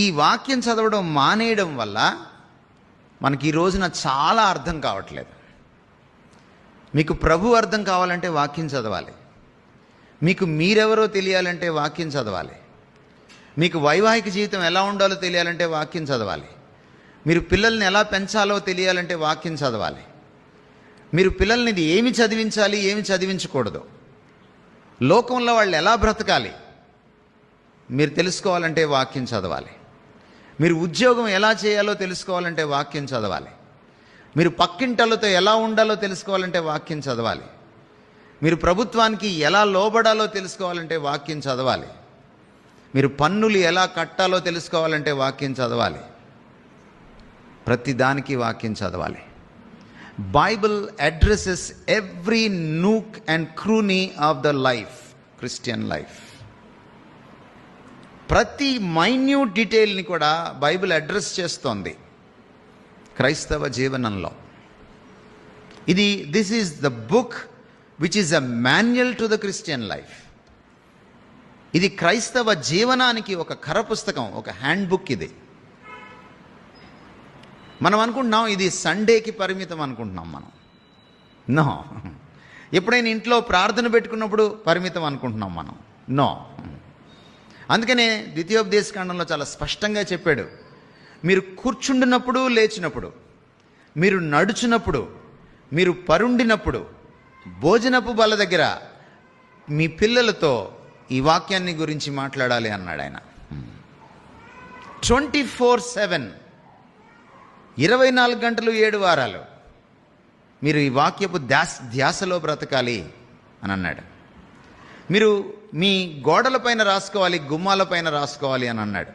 ఈ వాక్యం చదవడం మానేయడం వల్ల మనకి ఈ రోజున చాలా అర్థం కావట్లేదు. మీకు ప్రభు అర్థం కావాలంటే వాక్యం చదవాలి. మీకు మీరెవరో తెలియాలంటే వాక్యం చదవాలి. మీకు వైవాహిక జీవితం ఎలా ఉండాలో తెలియాలంటే వాక్యం చదవాలి. మీరు పిల్లల్ని ఎలా పెంచాలో తెలియాలంటే వాక్యం చదవాలి. మీరు పిల్లల్ని ఏమి చదివించాలి, ఏమి చదివించకూడదు, లోకంలో వాళ్ళు ఎలా బ్రతకాలి మీరు తెలుసుకోవాలంటే వాక్యం చదవాలి. మీరు ఉద్యోగం ఎలా చేయాలో తెలుసుకోవాలంటే వాక్యం చదవాలి. మీరు పక్కింటలతో ఎలా ఉండాలో తెలుసుకోవాలంటే వాక్యం చదవాలి. మీరు ప్రభుత్వానికి ఎలా లోబడాలో తెలుసుకోవాలంటే వాక్యం చదవాలి. మీరు పన్నులు ఎలా కట్టాలో తెలుసుకోవాలంటే వాక్యం చదవాలి. ప్రతి దానికి వాక్యం చదవాలి. Bible addresses every nook and cranny of the life, Christian life. ప్రతి మైన్యూట్ డీటెయిల్ని కూడా బైబిల్ అడ్రస్ చేస్తోంది క్రైస్తవ జీవనంలో. This is the book which is a manual to the Christian life. ఇది క్రైస్తవ జీవనానికి ఒక కరపుస్తకం, ఒక హ్యాండ్ బుక్. ఇది మనం అనుకుంటున్నాం ఇది సండేకి పరిమితం అనుకుంటున్నాం మనం. నో. ఎప్పుడైనా ఇంట్లో ప్రార్థన పెట్టుకున్నప్పుడు పరిమితం అనుకుంటున్నాం మనం. నో. అందుకనే ద్వితీయోపదేశకాండంలో చాలా స్పష్టంగా చెప్పాడు, మీరు కూర్చుండినప్పుడు, లేచినప్పుడు, మీరు నడుచున్నప్పుడు, మీరు పరుండినప్పుడు, భోజనపు బల్ల దగ్గర మీ పిల్లలతో ఈ వాక్యాన్ని గురించి మాట్లాడాలి అన్నాడు ఆయన. 24/7 24 గంటలు 7 వారాలు మీరు ఈ వాక్యపు ధ్యాసలో బ్రతకాలి అని అన్నాడు. మీరు మీ గోడలపైన రాసుకోవాలి, గుమ్మాలపైన రాసుకోవాలి అని అన్నాడు.